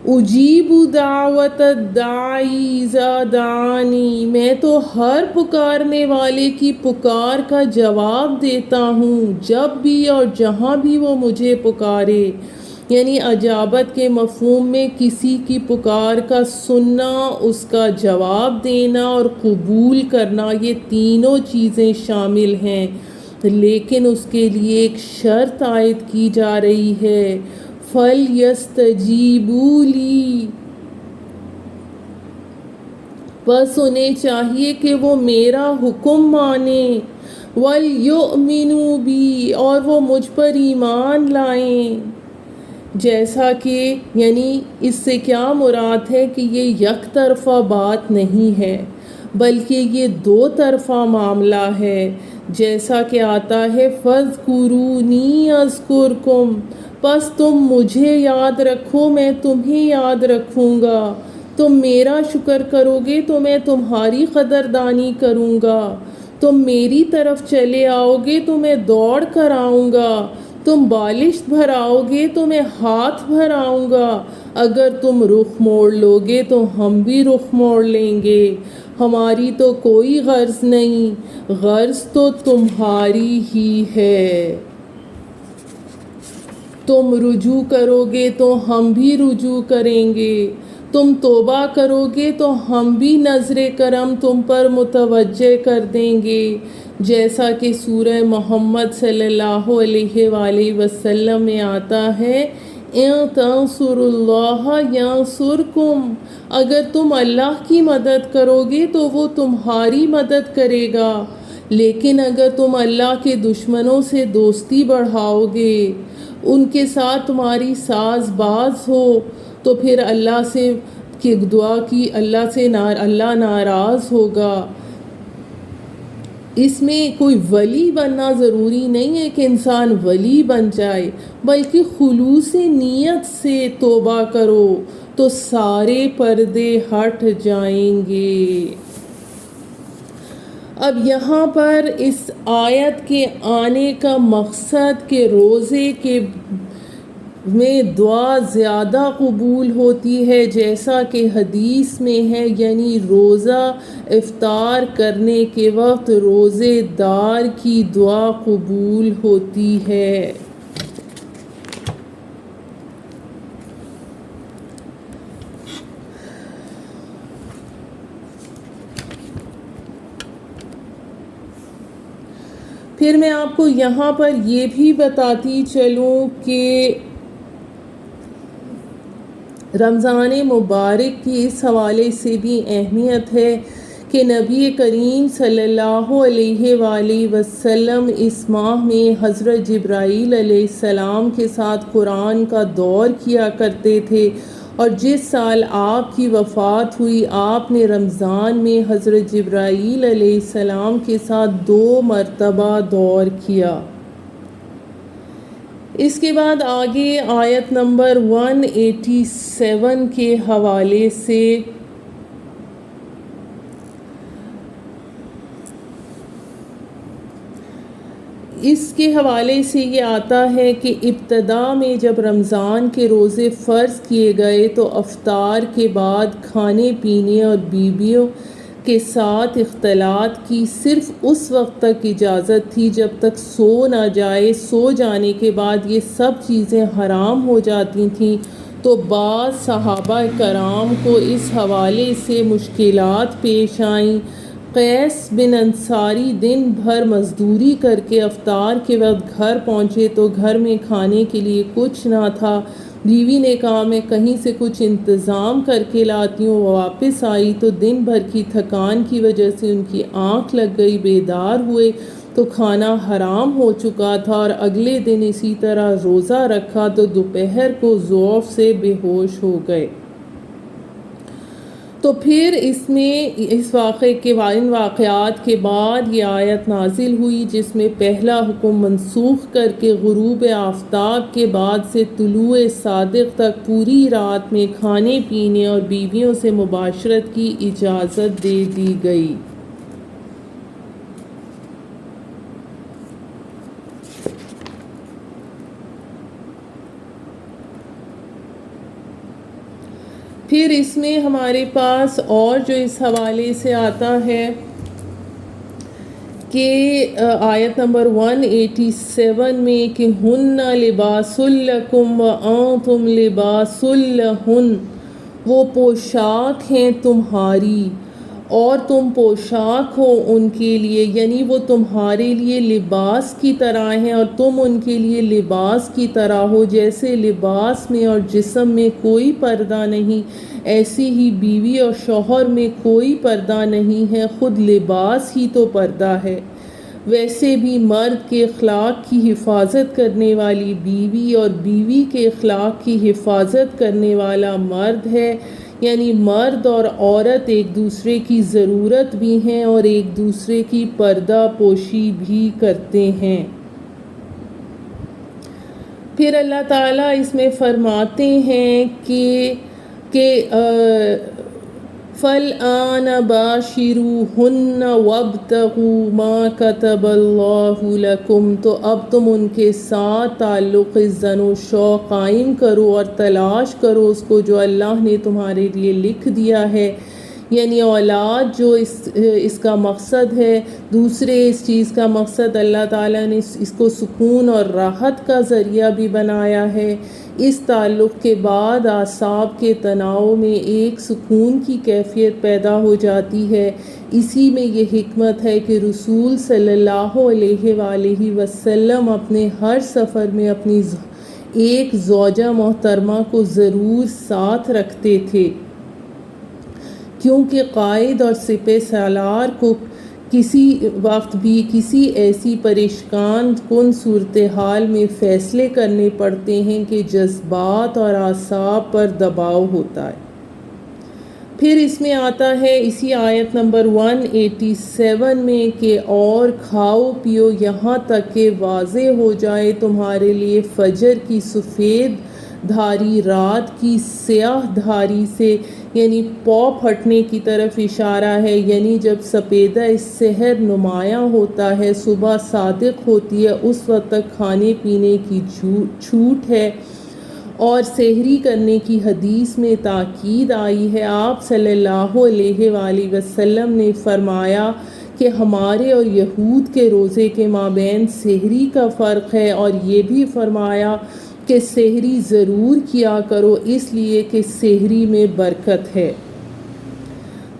اجیب دعوت الداعی اذا دعانی، میں تو ہر پکارنے والے کی پکار کا جواب دیتا ہوں جب بھی اور جہاں بھی وہ مجھے پکارے۔ یعنی اجابت کے مفہوم میں کسی کی پکار کا سننا، اس کا جواب دینا اور قبول کرنا، یہ تینوں چیزیں شامل ہیں، لیکن اس کے لیے ایک شرط عائد کی جا رہی ہے، فَلْيَسْتَجِيبُوا لِي، بس انہیں چاہیے کہ وہ میرا حکم مانیں، وَلْيُؤْمِنُوا بِي، اور وہ مجھ پر ایمان لائیں۔ جیسا کہ یعنی اس سے کیا مراد ہے کہ یہ یک طرفہ بات نہیں ہے بلکہ یہ دو طرفہ معاملہ ہے، جیسا کہ آتا ہے فَاذْكُرُونِي أَذْكُرْكُمْ، پس تم مجھے یاد رکھو میں تمہیں یاد رکھوں گا، تم میرا شکر کرو گے تو میں تمہاری قدردانی کروں گا، تم میری طرف چلے آؤ گے تو میں دوڑ کر آؤں گا، تم بالشت بھراؤ گے تو میں ہاتھ بھراؤں گا، اگر تم رخ موڑ لو گے تو ہم بھی رخ موڑ لیں گے، ہماری تو کوئی غرض نہیں، غرض تو تمہاری ہی ہے، تم رجوع کرو گے تو ہم بھی رجوع کریں گے، تم توبہ کرو گے تو ہم بھی نظر کرم تم پر متوجہ کر دیں گے، جیسا کہ سورہ محمد صلی اللہ علیہ وآلہ وسلم میں آتا ہے اِن تنصروا اللہ ینصرکم، اگر تم اللہ کی مدد کرو گے تو وہ تمہاری مدد کرے گا، لیکن اگر تم اللہ کے دشمنوں سے دوستی بڑھاؤ گے، ان کے ساتھ تمہاری ساز باز ہو تو پھر اللہ سے کی دعا کی اللہ ناراض ہوگا۔ اس میں کوئی ولی بننا ضروری نہیں ہے کہ انسان ولی بن جائے، بلکہ خلوص نیت سے توبہ کرو تو سارے پردے ہٹ جائیں گے۔ اب یہاں پر اس آیت کے آنے کا مقصد کہ روزے کے میں دعا زیادہ قبول ہوتی ہے، جیسا کہ حدیث میں ہے، یعنی روزہ افطار کرنے کے وقت روزے دار کی دعا قبول ہوتی ہے۔ پھر میں آپ کو یہاں پر یہ بھی بتاتی چلوں کہ رمضان مبارک کی اس حوالے سے بھی اہمیت ہے کہ نبی کریم صلی اللہ علیہ وآلہ وسلم اس ماہ میں حضرت جبرائیل علیہ السلام کے ساتھ قرآن کا دور کیا کرتے تھے، اور جس سال آپ کی وفات ہوئی آپ نے رمضان میں حضرت جبرائیل علیہ السلام کے ساتھ 2 مرتبہ دور کیا۔ اس کے بعد آگے آیت نمبر 187 کے حوالے سے اس کے حوالے سے یہ آتا ہے کہ ابتدا میں جب رمضان کے روزے فرض کیے گئے تو افطار کے بعد کھانے پینے اور بیویوں کے ساتھ اختلاط کی صرف اس وقت تک اجازت تھی جب تک سو نہ جائے، سو جانے کے بعد یہ سب چیزیں حرام ہو جاتی تھیں، تو بعض صحابہ کرام کو اس حوالے سے مشکلات پیش آئیں۔ قیس بن انصاری دن بھر مزدوری کر کے افطار کے وقت گھر پہنچے تو گھر میں کھانے کے لیے کچھ نہ تھا، بیوی نے کہا میں کہیں سے کچھ انتظام کر کے لاتی ہوں، وہ واپس آئی تو دن بھر کی تھکان کی وجہ سے ان کی آنکھ لگ گئی، بیدار ہوئے تو کھانا حرام ہو چکا تھا، اور اگلے دن اسی طرح روزہ رکھا تو دوپہر کو ضعف سے بے ہوش ہو گئے۔ تو پھر اس میں اس واقعے کے ان واقعات کے بعد یہ آیت نازل ہوئی جس میں پہلا حکم منسوخ کر کے غروب آفتاب کے بعد سے طلوع صادق تک پوری رات میں کھانے پینے اور بیویوں سے مباشرت کی اجازت دے دی گئی۔ پھر اس میں ہمارے پاس اور جو اس حوالے سے آتا ہے کہ آیت نمبر 187 میں کہ ہن لباس لکم وانتم لباس لہن، وہ پوشاک ہیں تمہاری اور تم پوشاک ہو ان کے لیے، یعنی وہ تمہارے لیے لباس کی طرح ہیں اور تم ان کے لیے لباس کی طرح ہو۔ جیسے لباس میں اور جسم میں کوئی پردہ نہیں، ایسی ہی بیوی اور شوہر میں کوئی پردہ نہیں ہے، خود لباس ہی تو پردہ ہے۔ ویسے بھی مرد کے اخلاق کی حفاظت کرنے والی بیوی اور بیوی کے اخلاق کی حفاظت کرنے والا مرد ہے، یعنی مرد اور عورت ایک دوسرے کی ضرورت بھی ہیں اور ایک دوسرے کی پردہ پوشی بھی کرتے ہیں۔ پھر اللہ تعالیٰ اس میں فرماتے ہیں کہ فَالْآنَ بَاشِرُوهُنَّ وَابْتَغُوا مَا كَتَبَ اللَّهُ لَكُمْ، تو اب تم ان کے ساتھ تعلق زن و شوق قائم کرو اور تلاش کرو اس کو جو اللہ نے تمہارے لیے لکھ دیا ہے، یعنی اولاد جو اس کا مقصد ہے۔ دوسرے اس چیز کا مقصد اللہ تعالیٰ نے اس کو سکون اور راحت کا ذریعہ بھی بنایا ہے۔ اس تعلق کے بعد اعصاب کے تناؤ میں ایک سکون کی کیفیت پیدا ہو جاتی ہے۔ اسی میں یہ حکمت ہے کہ رسول صلی اللہ علیہ وآلہ وسلم اپنے ہر سفر میں اپنی ایک زوجہ محترمہ کو ضرور ساتھ رکھتے تھے، کیونکہ قائد اور سپہ سالار کو کسی وقت بھی کسی ایسی پریشان کن صورتحال میں فیصلے کرنے پڑتے ہیں کہ جذبات اور اعصاب پر دباؤ ہوتا ہے۔ پھر اس میں آتا ہے اسی آیت نمبر 187 میں کہ اور کھاؤ پیو یہاں تک کہ واضح ہو جائے تمہارے لیے فجر کی سفید دھاری رات کی سیاہ دھاری سے، یعنی پو پھٹنے کی طرف اشارہ ہے، یعنی جب سپیدہ سحر نمایاں ہوتا ہے، صبح صادق ہوتی ہے، اس وقت تک کھانے پینے کی چھوٹ ہے۔ اور سحری کرنے کی حدیث میں تاکید آئی ہے۔ آپ صلی اللہ علیہ وآلہ وسلم نے فرمایا کہ ہمارے اور یہود کے روزے کے مابین سحری کا فرق ہے، اور یہ بھی فرمایا کہ سحری ضرور کیا کرو اس لیے کہ سحری میں برکت ہے۔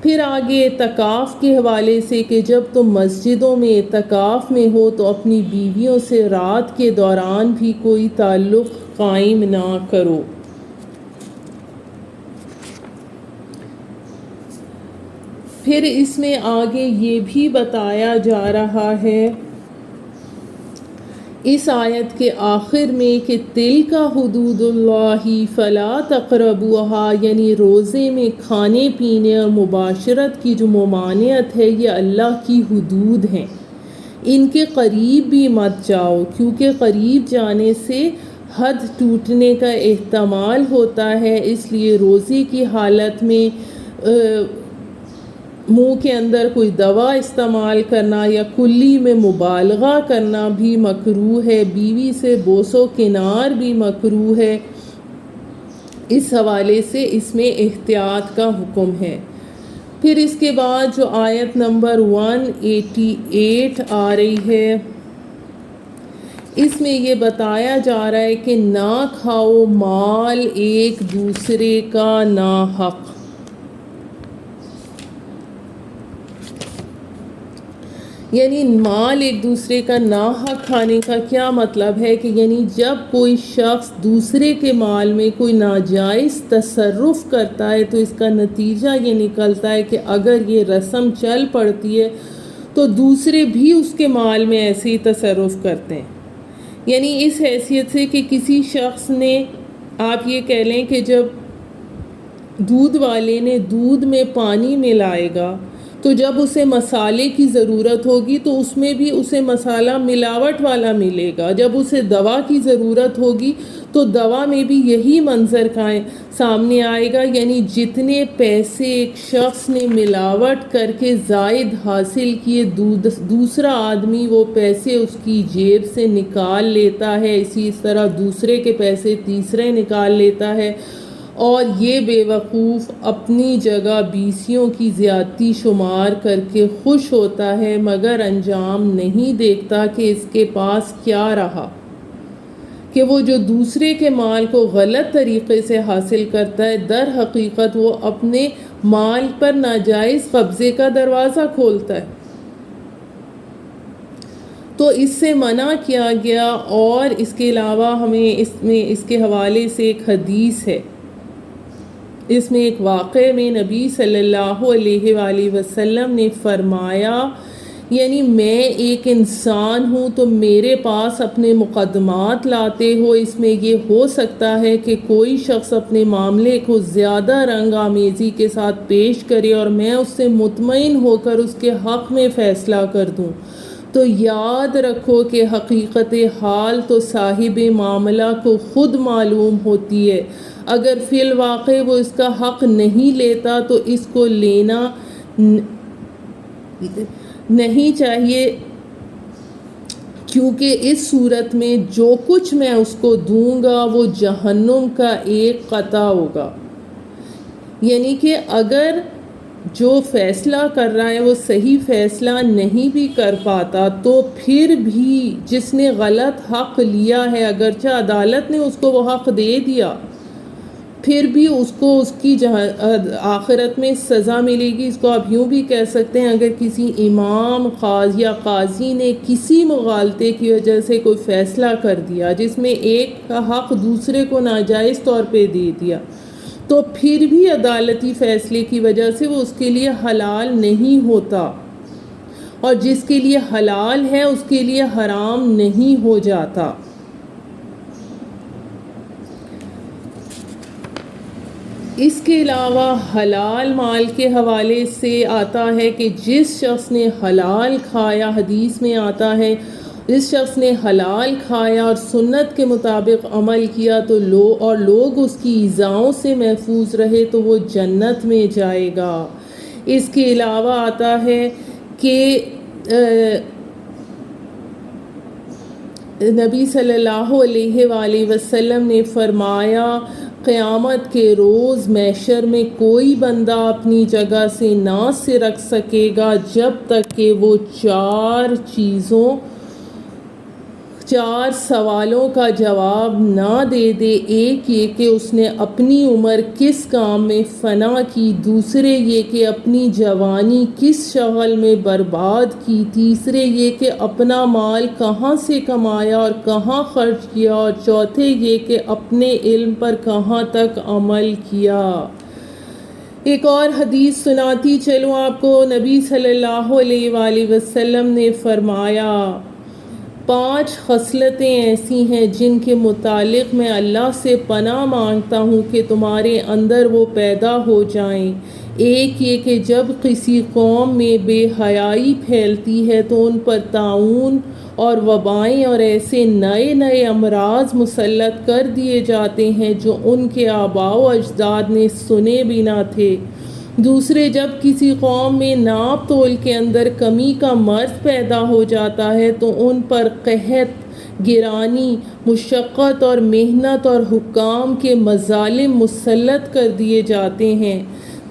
پھر آگے اعتکاف کے حوالے سے کہ جب تم مسجدوں میں اعتکاف میں ہو تو اپنی بیویوں سے رات کے دوران بھی کوئی تعلق قائم نہ کرو۔ پھر اس میں آگے یہ بھی بتایا جا رہا ہے اس آیت کے آخر میں کہ تلک حدود اللہ فلا تقربوها، یعنی روزے میں کھانے پینے اور مباشرت کی جو ممانعت ہے یہ اللہ کی حدود ہیں، ان کے قریب بھی مت جاؤ، کیونکہ قریب جانے سے حد ٹوٹنے کا احتمال ہوتا ہے۔ اس لیے روزے کی حالت میں منہ کے اندر کوئی دوا استعمال کرنا یا کلی میں مبالغہ کرنا بھی مکروہ ہے، بیوی سے بوس و کنار بھی مکروہ ہے۔ اس حوالے سے اس میں احتیاط کا حکم ہے۔ پھر اس کے بعد جو آیت نمبر 188 آ رہی ہے، اس میں یہ بتایا جا رہا ہے کہ نہ کھاؤ مال ایک دوسرے کا ناحق۔ یعنی مال ایک دوسرے کا ناحق کھانے کا کیا مطلب ہے کہ یعنی جب کوئی شخص دوسرے کے مال میں کوئی ناجائز تصرف کرتا ہے تو اس کا نتیجہ یہ نکلتا ہے کہ اگر یہ رسم چل پڑتی ہے تو دوسرے بھی اس کے مال میں ایسے ہی تصرف کرتے ہیں۔ یعنی اس حیثیت سے کہ کسی شخص نے، آپ یہ کہہ لیں کہ جب دودھ والے نے دودھ میں پانی ملائے گا تو جب اسے مسالے کی ضرورت ہوگی تو اس میں بھی اسے مسالہ ملاوٹ والا ملے گا، جب اسے دوا کی ضرورت ہوگی تو دوا میں بھی یہی منظر سامنے آئے گا، یعنی جتنے پیسے ایک شخص نے ملاوٹ کر کے زائد حاصل کیے دوسرا آدمی وہ پیسے اس کی جیب سے نکال لیتا ہے، اسی طرح دوسرے کے پیسے تیسرے نکال لیتا ہے، اور یہ بے وقوف اپنی جگہ بیسیوں کی زیادتی شمار کر کے خوش ہوتا ہے مگر انجام نہیں دیکھتا کہ اس کے پاس کیا رہا، کہ وہ جو دوسرے کے مال کو غلط طریقے سے حاصل کرتا ہے در حقیقت وہ اپنے مال پر ناجائز قبضے کا دروازہ کھولتا ہے۔ تو اس سے منع کیا گیا، اور اس کے علاوہ ہمیں اس کے حوالے سے ایک حدیث ہے، اس میں ایک واقعے میں نبی صلی اللہ علیہ وآلہ وسلم نے فرمایا، یعنی میں ایک انسان ہوں تو میرے پاس اپنے مقدمات لاتے ہو، اس میں یہ ہو سکتا ہے کہ کوئی شخص اپنے معاملے کو زیادہ رنگ آمیزی کے ساتھ پیش کرے اور میں اس سے مطمئن ہو کر اس کے حق میں فیصلہ کر دوں، تو یاد رکھو کہ حقیقت حال تو صاحب معاملہ کو خود معلوم ہوتی ہے، اگر فی الواقع وہ اس کا حق نہیں لیتا تو اس کو لینا نہیں چاہیے، کیونکہ اس صورت میں جو کچھ میں اس کو دوں گا وہ جہنم کا ایک قطع ہوگا، یعنی کہ اگر جو فیصلہ کر رہا ہے وہ صحیح فیصلہ نہیں بھی کر پاتا تو پھر بھی جس نے غلط حق لیا ہے، اگرچہ عدالت نے اس کو وہ حق دے دیا، پھر بھی اس کو اس کی آخرت میں سزا ملے گی۔ اس کو آپ یوں بھی کہہ سکتے ہیں، اگر کسی امام یا قاضی نے کسی مغالطے کی وجہ سے کوئی فیصلہ کر دیا جس میں ایک کا حق دوسرے کو ناجائز طور پہ دے دیا، تو پھر بھی عدالتی فیصلے کی وجہ سے وہ اس کے لیے حلال نہیں ہوتا، اور جس کے لیے حلال ہے اس کے لیے حرام نہیں ہو جاتا۔ اس کے علاوہ حلال مال کے حوالے سے آتا ہے کہ جس شخص نے حلال کھایا، حدیث میں آتا ہے جس شخص نے حلال کھایا اور سنت کے مطابق عمل کیا تو لوگ اس کی ایذاؤں سے محفوظ رہے تو وہ جنت میں جائے گا۔ اس کے علاوہ آتا ہے کہ نبی صلی اللہ علیہ وآلہ وسلم نے فرمایا، قیامت کے روز محشر میں کوئی بندہ اپنی جگہ سے نہ سرک سکے گا جب تک کہ وہ چار سوالوں کا جواب نہ دے دے۔ ایک یہ کہ اس نے اپنی عمر کس کام میں فنا کی، دوسرے یہ کہ اپنی جوانی کس شغل میں برباد کی، تیسرے یہ کہ اپنا مال کہاں سے کمایا اور کہاں خرچ کیا، اور چوتھے یہ کہ اپنے علم پر کہاں تک عمل کیا۔ ایک اور حدیث سناتی چلوں آپ کو، نبی صلی اللہ علیہ وآلہ وسلم نے فرمایا، 5 خصلتیں ایسی ہیں جن کے متعلق میں اللہ سے پناہ مانگتا ہوں کہ تمہارے اندر وہ پیدا ہو جائیں۔ ایک یہ کہ جب کسی قوم میں بے حیائی پھیلتی ہے تو ان پر طاعون اور وبائیں اور ایسے نئے نئے امراض مسلط کر دیے جاتے ہیں جو ان کے آباء و اجداد نے سنے بھی نہ تھے۔ دوسرے، جب کسی قوم میں ناپ تول کے اندر کمی کا مرض پیدا ہو جاتا ہے تو ان پر قحط، گرانی، مشقت اور محنت اور حکام کے مظالم مسلط کر دیے جاتے ہیں۔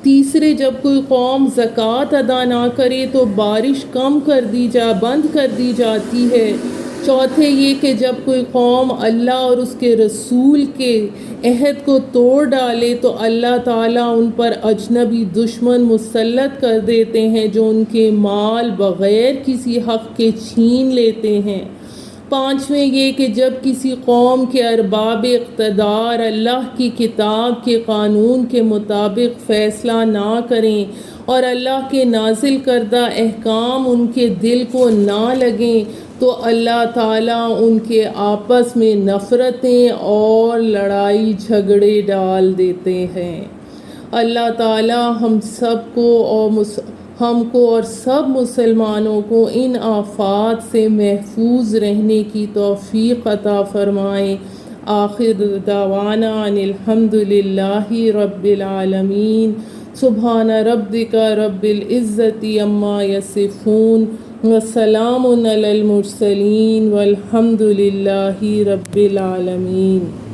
تیسرے، جب کوئی قوم زکوٰۃ ادا نہ کرے تو بارش بند کر دی جاتی ہے۔ چوتھے یہ کہ جب کوئی قوم اللہ اور اس کے رسول کے عہد کو توڑ ڈالے تو اللہ تعالیٰ ان پر اجنبی دشمن مسلط کر دیتے ہیں جو ان کے مال بغیر کسی حق کے چھین لیتے ہیں۔ پانچویں یہ کہ جب کسی قوم کے ارباب اقتدار اللہ کی کتاب کے قانون کے مطابق فیصلہ نہ کریں اور اللہ کے نازل کردہ احکام ان کے دل کو نہ لگیں تو اللہ تعالیٰ ان کے آپس میں نفرتیں اور لڑائی جھگڑے ڈال دیتے ہیں۔ اللہ تعالی ہم سب کو اور سب مسلمانوں کو ان آفات سے محفوظ رہنے کی توفیق عطا فرمائے۔ آخر دعوانا ان الحمد للہ رب العالمین۔ سبحان ربک رب العزت عما یصفون وسلام علی المرسلین والحمد للہ رب العالمین۔